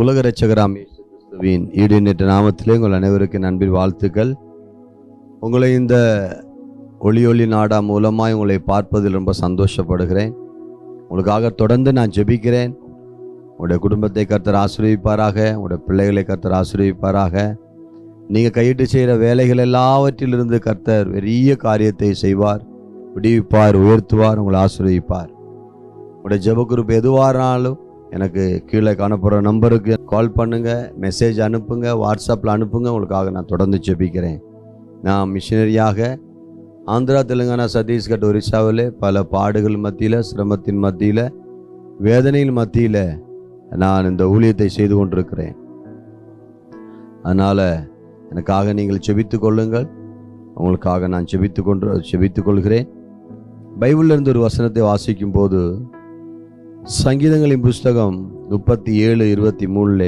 உலக இரட்சகராம் இயேசு கிறிஸ்துவின் ஈடுநேற்ற நாமத்திலே உங்கள் அனைவருக்கு அன்பின் வாழ்த்துக்கள். உங்களை இந்த ஒளி நாடா மூலமாய் உங்களை பார்ப்பதில் ரொம்ப சந்தோஷப்படுகிறேன். உங்களுக்காக தொடர்ந்து நான் ஜெபிக்கிறேன். உங்களுடைய குடும்பத்தை கர்த்தர் ஆசீர்வதிப்பாராக, உங்களுடைய பிள்ளைகளை கர்த்தர் ஆசீர்வதிப்பாராக. நீங்கள் கையிட்டு செய்கிற வேலைகள் எல்லாவற்றிலிருந்து கர்த்தர் பெரிய காரியத்தை செய்வார், விடுவிப்பார், உயர்த்துவார், உங்களை ஆசீர்வதிப்பார். உங்களுடைய ஜெப குரூப் எதுவானாலும் எனக்கு கீழே காணப்படுற நம்பருக்கு கால் பண்ணுங்கள், மெசேஜ் அனுப்புங்க, வாட்ஸ்அப்பில் அனுப்புங்க. உங்களுக்காக நான் தொடர்ந்து ஜெபிக்கிறேன். நான் மிஷினரியாக ஆந்திரா, தெலுங்கானா, சத்தீஸ்கட், ஒரிசாவில் பல பாடுகள் மத்தியில், சிரமத்தின் மத்தியில், வேதனையின் மத்தியில் நான் இந்த ஊழியத்தை செய்து கொண்டிருக்கிறேன். அதனால் எனக்காக நீங்கள் ஜெபித்து கொள்ளுங்கள். உங்களுக்காக நான் ஜெபித்து கொள்கிறேன். பைபிளில் இருந்து ஒரு வசனத்தை வாசிக்கும் போது சங்கீதங்களின் புஸ்தகம் 37:23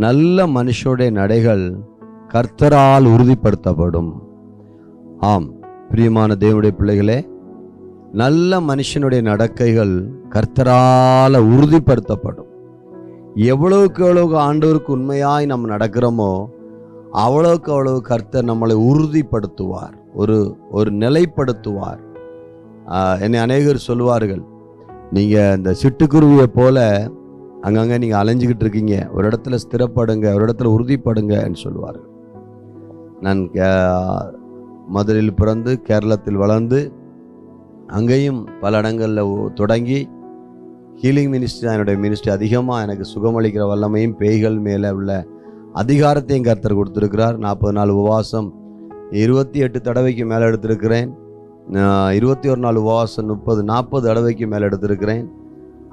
நல்ல மனுஷனுடைய நடைகள் கர்த்தரால் உறுதிப்படுத்தப்படும். ஆம் பிரியமான தேவனுடைய பிள்ளைகளே, நல்ல மனுஷனுடைய நடக்கைகள் கர்த்தரால் உறுதிப்படுத்தப்படும். எவ்வளவுக்கு எவ்வளவு ஆண்டவருக்கு உண்மையாய் நம்ம நடக்கிறோமோ அவ்வளவுக்கு அவ்வளவு கர்த்தர் நம்மளை உறுதிப்படுத்துவார், ஒரு நிலைப்படுத்துவார். என்னை அநேகர் சொல்லுவார்கள், நீங்கள் இந்த சிட்டுக்குருவியை போல அங்கங்கே நீங்கள் அலைஞ்சிக்கிட்டு இருக்கீங்க, ஒரு இடத்துல ஸ்திரப்படுங்க, ஒரு இடத்துல உறுதிப்படுங்கன்னு சொல்லுவார்கள். நான் மதுரையில் பிறந்து கேரளத்தில் வளர்ந்து அங்கேயும் பல இடங்களில் தொடங்கி ஹீலிங் மினிஸ்ட்ரி தான் என்னுடைய மினிஸ்ட்ரி. அதிகமாக எனக்கு சுகமளிக்கிற வல்லமையும் பேய்கள் மேலே உள்ள அதிகாரத்தையும் கர்த்தர் கொடுத்துருக்கிறார். 40 நாள் உபவாசம் 28 தடவைக்கு மேலே எடுத்திருக்கிறேன். 21 நாள் உபவாசம் 30-40 தடவைக்கு மேலே எடுத்திருக்கிறேன்.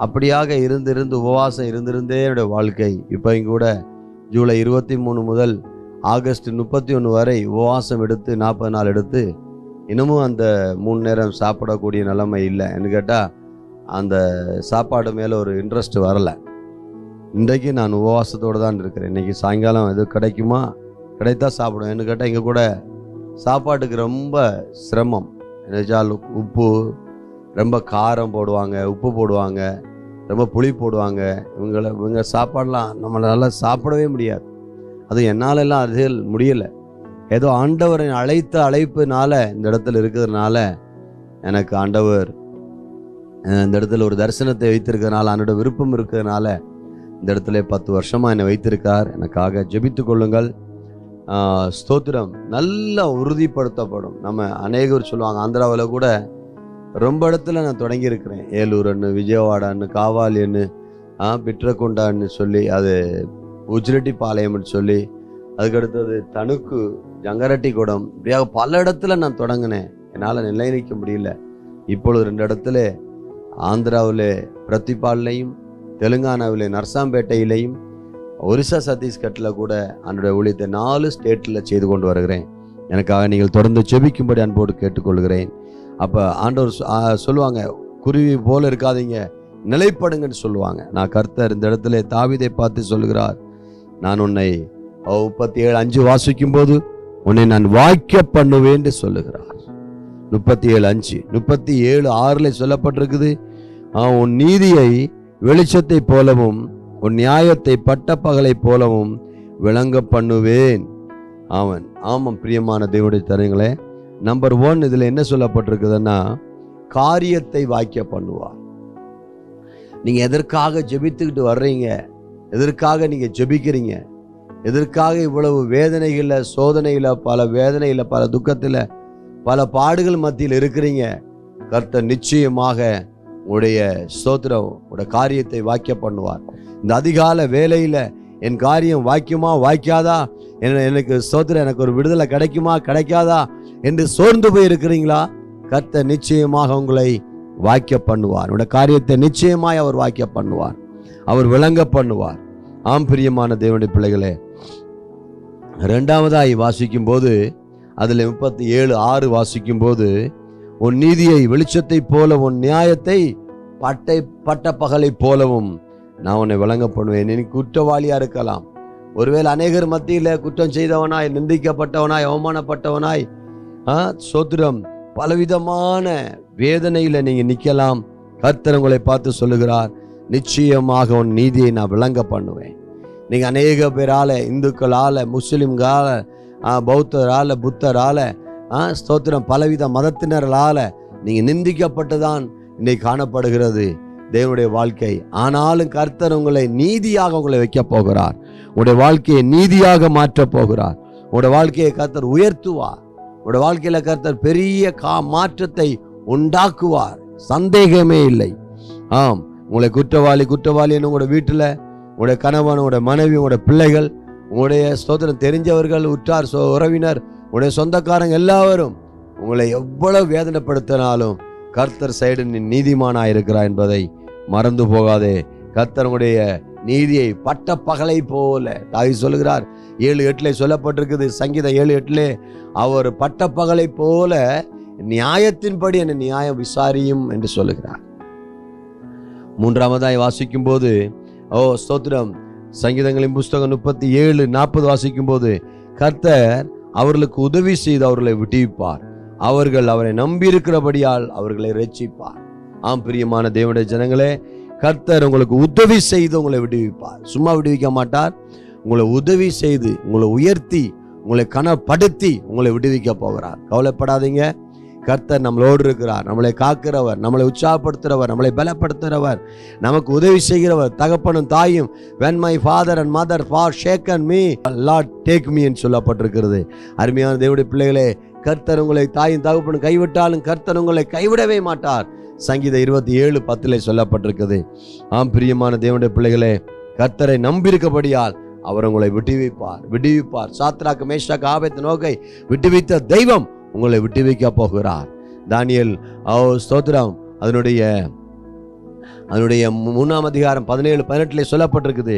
அப்படியாக இருந்து உபவாசம் இருந்திருந்தே என்னுடைய வாழ்க்கை. இப்போ கூட ஜூலை 23 முதல் ஆகஸ்ட் 31 வரை உபவாசம் எடுத்து 40 நாள் எடுத்து இன்னமும் அந்த 3 நேரம் சாப்பிடக்கூடிய நிலைமை இல்லை. என்ன கேட்டால் அந்த சாப்பாடு மேலே ஒரு இன்ட்ரெஸ்ட் வரலை. இன்றைக்கு நான் உபவாசத்தோடு தான் இருக்கிறேன். இன்றைக்கி சாயங்காலம் எது கிடைத்தா சாப்பிடுவேன். என்ன கேட்டால் இங்கே கூட சாப்பாட்டுக்கு ரொம்ப சிரமம். நினைச்சால் உப்பு ரொம்ப காரம் போடுவாங்க, உப்பு போடுவாங்க, ரொம்ப புளி போடுவாங்க. இவங்க சாப்பாடெலாம் நம்மளால சாப்பிடவே முடியாது. அது என்னாலெல்லாம் அது முடியலை. ஏதோ ஆண்டவரின் அழைப்புனால இந்த இடத்துல இருக்கிறதுனால எனக்கு ஆண்டவர் இந்த இடத்துல ஒரு தரிசனத்தை வைத்திருக்கிறதுனால, அவனோட விருப்பம் இருக்கிறதுனால இந்த இடத்துல 10 வருஷமாக என்னை வைத்திருக்கார். எனக்காக ஜெபித்து கொள்ளுங்கள். ஸ்தோத்திரம். நல்லா உறுதிப்படுத்தப்படும். நம்ம அநேகர் சொல்லுவாங்க, ஆந்திராவில் கூட ரொம்ப இடத்துல நான் தொடங்கியிருக்கிறேன். ஏலூர்ன்னு, விஜயவாடான்னு, காவாலின்னு, பிட்ரகுண்டான்னு சொல்லி, அது உஜ்ரெட்டிப்பாளையம்னு சொல்லி, அதுக்கடுத்தது தணுக்கு, ஜங்கரட்டிகுடம், இப்படியாக பல இடத்துல நான் தொடங்கினேன். என்னால் நிலைநிற்க முடியல. இப்பொழுது 2 இடத்துல ஆந்திராவில் பிரத்திபால்லையும், தெலுங்கானாவில் நர்சாம்பேட்டையிலையும், ஒரிசா சத்தீஸ்கட்டில் கூட என்னுடைய ஊழியத்தை 4 ஸ்டேட்டில் செய்து கொண்டு வருகிறேன். எனக்காக நீங்கள் தொடர்ந்து ஜெபிக்கும்படி அன்போடு கேட்டுக்கொள்கிறேன். அப்போ ஆண்டவர் சொல்லுவாங்க, குருவி போல இருக்காதீங்க, நிலைப்படுங்கன்னு சொல்லுவாங்க. நான் கர்த்தர் இந்த இடத்துல தாவீதை பார்த்து சொல்லுகிறார், நான் உன்னை 37:5 வாசிக்கும் போது உன்னை நான் வாய்க்க பண்ணுவேன்னு சொல்லுகிறார். 37:5 37:6 சொல்லப்பட்டிருக்குது, உன் நீதியை வெளிச்சத்தை போலவும் உன் நியாயத்தை பட்டப்பகலை போலவும் விளங்க பண்ணுவேன். ஆமாம் பிரியமான தேவனுடைய தரங்களே, நம்பர் 1 இதில் என்ன சொல்லப்பட்டிருக்குதுன்னா, காரியத்தை வாய்க்க பண்ணுவார். நீங்கள் எதற்காக ஜெபித்துக்கிட்டு வர்றீங்க, எதற்காக நீங்கள் ஜெபிக்கிறீங்க, எதற்காக இவ்வளவு வேதனைகளில், சோதனையில், பல வேதனையில், பல துக்கத்தில், பல பாடுகள் மத்தியில் இருக்கிறீங்க, கர்த்தர் நிச்சயமாக உடைய ஸ்தோத்திரம் உடைய காரியத்தை வாய்க்க பண்ணுவார். இந்த அதிகால வேலையில் என் காரியம் வாய்க்குமா வாய்க்காதா, எனக்கு ஸ்தோத்திரம், எனக்கு ஒரு விடுதலை கிடைக்குமா கிடைக்காதா என்று சோர்ந்து போய் இருக்கிறீங்களா? கர்த்தர் நிச்சயமாக உங்களை வாய்க்க பண்ணுவார். உடைய காரியத்தை நிச்சயமாய் அவர் வாய்க்க பண்ணுவார், அவர் விளங்க பண்ணுவார். ஆம் பிரியமான தேவனுடைய பிள்ளைகளே, 2வதாய் வாசிக்கும் போது அதில் 37:6 வாசிக்கும் போது, உன் நீதியை வெளிச்சத்தை போல உன் நியாயத்தை பட்ட பகலை போலவும் நான் உன்னை விளங்க பண்ணுவேன். நீ குற்றவாளியா இருக்கலாம். ஒருவேளை அநேகர் மத்தியில் குற்றம் செய்தவனாய், நிந்திக்கப்பட்டவனாய், அவமானப்பட்டவனாய், சோத்திரம் பலவிதமான வேதனையில் நீங்கள் நிற்கலாம். கர்த்தர் உங்களை பார்த்து சொல்லுகிறார், நிச்சயமாக உன் நீதியை நான் விளங்க பண்ணுவேன். நீங்க அநேக பேரால, இந்துக்களால, முஸ்லிம்களால, பௌத்தரால, புத்தரால, ஸ்தோத்திரம் பலவித மதத்தினரால நீங்க நிந்திக்கப்பட்டுதான் இன்னைக்கு காணப்படுகிறது தேவனுடைய வாழ்க்கை. ஆனாலும் கர்த்தர் உங்களை நீதியாக உங்களை வைக்க போகிறார். உங்களுடைய வாழ்க்கையை நீதியாக மாற்ற போகிறார். உங்களுடைய வாழ்க்கையை கர்த்தர் உயர்த்துவார். உங்களுடைய வாழ்க்கையில கர்த்தர் பெரிய மாற்றத்தை உண்டாக்குவார், சந்தேகமே இல்லை. ஆம், உங்களை குற்றவாளி உங்களுடைய வீட்டில் உங்களுடைய கணவன், உங்களுடைய மனைவி, உங்களுடைய பிள்ளைகள், உங்களுடைய ஸ்தோத்திரம் தெரிஞ்சவர்கள், உற்றார் உறவினர், உங்களுடைய சொந்தக்காரங்க எல்லாரும் உங்களை எவ்வளவு வேதனைப்படுத்தினாலும் கர்த்தர் சைடு நீ நீதிமானாயிருக்கிறார் என்பதை மறந்து போகாதே. கர்த்தர் உங்களுடைய நீதியை பட்ட பகலை போல, தாவி சொல்லுகிறார் 7:8 சொல்லப்பட்டிருக்குது, சங்கீதம் 7:8, அவர் பட்ட பகலை போல நியாயத்தின்படி என்னை நியாயம் விசாரியும் என்று சொல்லுகிறார். 3ஆவதாய் வாசிக்கும் போது, ஸ்தோத்திரம், சங்கீதங்களின் புஸ்தகம் 37:40 வாசிக்கும் போது, கர்த்தர் அவர்களுக்கு உதவி செய்து அவர்களை விடுவிப்பார், அவர்கள் அவரை நம்பியிருக்கிறபடியால் அவர்களை இரட்சிப்பார். ஆம் பிரியமான தேவனுடைய ஜனங்களே, கர்த்தர் உங்களுக்கு உதவி செய்து உங்களை விடுவிப்பார். சும்மா விடுவிக்க மாட்டார், உங்களை உதவி செய்து, உங்களை உயர்த்தி, உங்களை கனப்படுத்தி உங்களை விடுவிக்க போகிறார். கவலைப்படாதீங்க, கர்த்தர் நம்மளோடு இருக்கிறார். நம்மளை காக்கிறவர், நம்மளை உற்சாகப்படுத்துகிறவர், நம்மளை பலப்படுத்துகிறவர், நமக்கு உதவி செய்கிறவர். தகப்பனும் தாயும், when my father and mother forsaken me, Lord take me என்று சொல்லப்பட்டிருக்கிறது. அருமையான தேவனுடைய பிள்ளைகளே, கர்த்தர் உங்களை தாயும் தகப்பனும் கைவிட்டாலும் கர்த்தர் உங்களை கைவிடவே மாட்டார். சங்கீதம் 27:10 சொல்லப்பட்டிருக்கிறது. ஆம் பிரியமான தேவனுடைய பிள்ளைகளே, கர்த்தரை நம்பியிருக்கபடியால் அவர் உங்களை விடுவிப்பார். சாத்ராக், மேஷாக், ஆபேத்நேகோவை விடுவித்த தெய்வம் உங்களை விட்டுவிக்க போகிறார். தானியேல் ஸ்தோத்திரம் அதனுடைய 3ஆம் அதிகாரம் 17-18 சொல்லப்பட்டிருக்குது.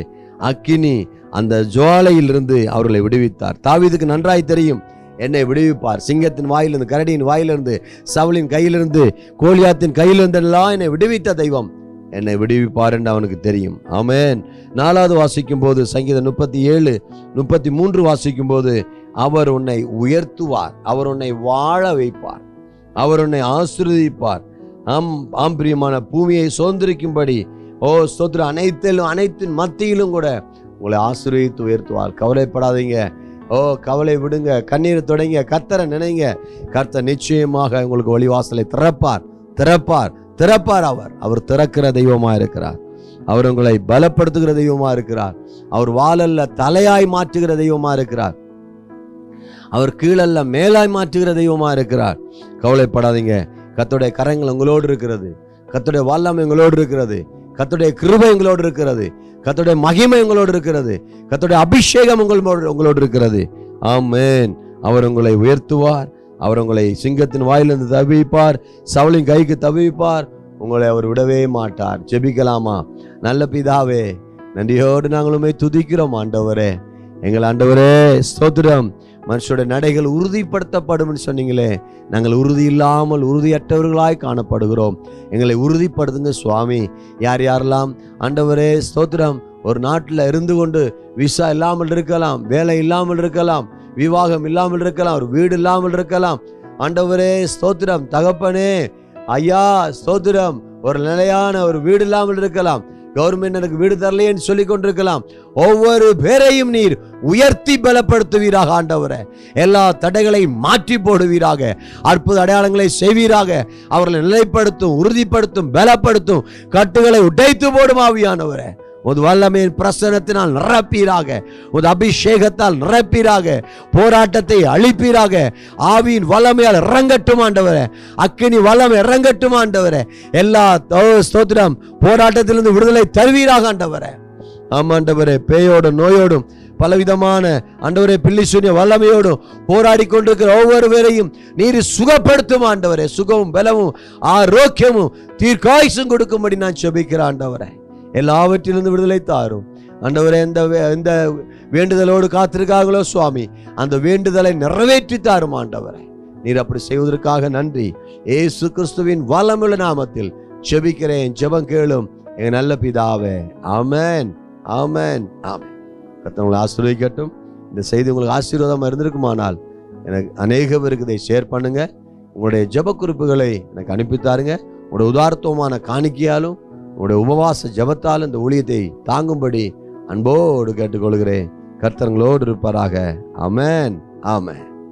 அக்கினி அந்த ஜுவாலையிலிருந்து அவர்களை விடுவித்தார். தாவீதுக்கு நன்றாய் தெரியும், என்னை விடுவிப்பார். சிங்கத்தின் வாயிலிருந்து, கரடியின் வாயிலிருந்து, சவுலின் கையிலிருந்து, கோலியாத்தின் கையிலிருந்து எல்லாம் என்னை விடுவித்த தெய்வம் என்னை விடுவிப்பார் என்று அவனுக்கு தெரியும். ஆமென். 4வது வாசிக்கும் போது, சங்கீதம் 37:33 வாசிக்கும் போது, அவர் உன்னை உயர்த்துவார், அவர் உன்னை வாழ வைப்பார், அவர் உன்னை ஆசீர்வதிப்பார். ஆம் பிரியமான, பூமியை சுதந்திரிக்கும்படி ஸ்தோத்திரம் அனைத்தின் மத்தியிலும் கூட உங்களை ஆசீர்வதித்து உயர்த்துவார். கவலைப்படாதீங்க, கவலை விடுங்க, கண்ணீர் தொடங்க, கர்த்தரை நினைங்க. கர்த்தர் நிச்சயமாக உங்களுக்கு வழிவாசலை திறப்பார். அவர் திறக்கிற தெய்வமா இருக்கிறார். அவர் உங்களை பலப்படுத்துகிற தெய்வமா இருக்கிறார். அவர் வாளல்ல தலையாய் மாற்றுகிற தெய்வமா இருக்கிறார். அவர் கீழல்ல மேலாய் மாற்றுகிற தெய்வமா இருக்கிறார். கவலைப்படாதீங்க, கர்த்தருடைய கரங்கள் உங்களோடு இருக்கிறது, கர்த்தருடைய வல்லமை உங்களோடு இருக்கிறது, கர்த்தருடைய கிருபை உங்களோடு இருக்கிறது, கர்த்தருடைய மகிமை உங்களோடு இருக்கிறது, கர்த்தருடைய அபிஷேகம் உங்களோடு இருக்கிறது. ஆமென். அவர் உங்களை உயர்த்துவார், அவர் உங்களை சிங்கத்தின் வாயிலிருந்து தவிப்பார், சவுலின் கைக்கு தவிப்பார், உங்களை அவர் விடவே மாட்டார். ஜெபிக்கலாமா? நல்ல பிதாவே, நன்றியோடு நாங்களுமே துதிக்கிறோம். ஆண்டவரே, எங்கள் ஆண்டவரே ஸ்தோத்திரம். மனுஷனுடைய நடைகள் உறுதிப்படுத்தப்படும் சொன்னீங்களே, நாங்கள் உறுதி இல்லாமல் உறுதியற்றவர்களாய் காணப்படுகிறோம். எங்களை உறுதிப்படுத்துங்க சுவாமி. யாரெல்லாம் ஆண்டவரே ஸ்தோத்திரம் ஒரு நாட்டில் இருந்து கொண்டு விசா இல்லாமல் இருக்கலாம், வேலை இல்லாமல் இருக்கலாம், விவாகம் இல்லாமல் இருக்கலாம், ஒரு வீடு இல்லாமல் இருக்கலாம். ஆண்டவரே ஸ்தோத்திரம், தகப்பனே ஐயா ஸ்தோத்திரம், ஒரு நிலையான ஒரு வீடு இல்லாமல் இருக்கலாம், கவர்மெண்ட் எனக்கு வீடு தரலையேன்னு சொல்லி கொண்டிருக்கலாம். ஒவ்வொரு பேரையும் நீர் உயர்த்தி பலப்படுத்துவீராக ஆண்டவரே. எல்லா தடைகளையும் மாற்றி போடுவீராக, அற்புத அடையாளங்களை செய்வீராக. அவர்களை நிலைப்படுத்தும், உறுதிப்படுத்தும், பலப்படுத்தும், கட்டுகளை உடைத்து போடும் ஆவியானவரே. உது வல்லமையின் பிரசன்னத்தினால் நிரப்பீராக, உது அபிஷேகத்தால் நிரப்பீராக, போராட்டத்தை அழிப்பீராக. ஆவியின் வல்லமையால் இறங்கட்டும் ஆண்டவரே, அக்கினி வல்லமை இறங்கட்டும் ஆண்டவரே. எல்லா ஸ்தோத்திரம் போராட்டத்திலிருந்து விடுதலை தருவீராக ஆண்டவரே. ஆமாண்டவரே, பேயோடும் நோயோடும் பலவிதமான ஆண்டவரே பில்லி சூன்ய வல்லமையோடும் போராடி கொண்டிருக்கிற ஒவ்வொருவரையும் நீர் சுகப்படுத்தும் ஆண்டவரே. சுகமும் பலமும் ஆரோக்கியமும் தீர்க்காயுசும் கொடுக்கும்படி நான் ஜெபிக்கிறேன் ஆண்டவரே. எல்லாவற்றிலிருந்து விடுதலை தாரும் ஆண்டவரே. எந்த வேண்டுதலோடு காத்திருக்காங்களோ சுவாமி, அந்த வேண்டுதலை நிறைவேற்றி தாரும் ஆண்டவரே. நீர் அப்படி செய்வதற்காக நன்றி. இயேசு கிறிஸ்துவின் வல்லமையுள்ள நாமத்தில் ஜெபிக்கிறேன், ஜெபம் கேளும் எங்க நல்ல பிதாவே. ஆமென், ஆமென், ஆமென். கர்த்தர் உங்களை ஆசீர்வதிக்கட்டும். இந்த செய்தி உங்களுக்கு ஆசீர்வாதமா இருந்திருக்குமானால் எனக்கு அநேக பேருக்கு இதை ஷேர் பண்ணுங்க. உங்களுடைய ஜெப குறிப்புகளை எனக்கு அனுப்பித்தாருங்க. உங்களுடைய உதார்த்தமான காணிக்கையாலும் உங்களுடைய உபவாச ஜெபத்தாலும் இந்த ஊழியத்தை தாங்கும்படி அன்போடு கேட்டுக்கொள்கிறேன். கர்த்தர் உங்களோடு இருப்பாராக. ஆமென், ஆமென்.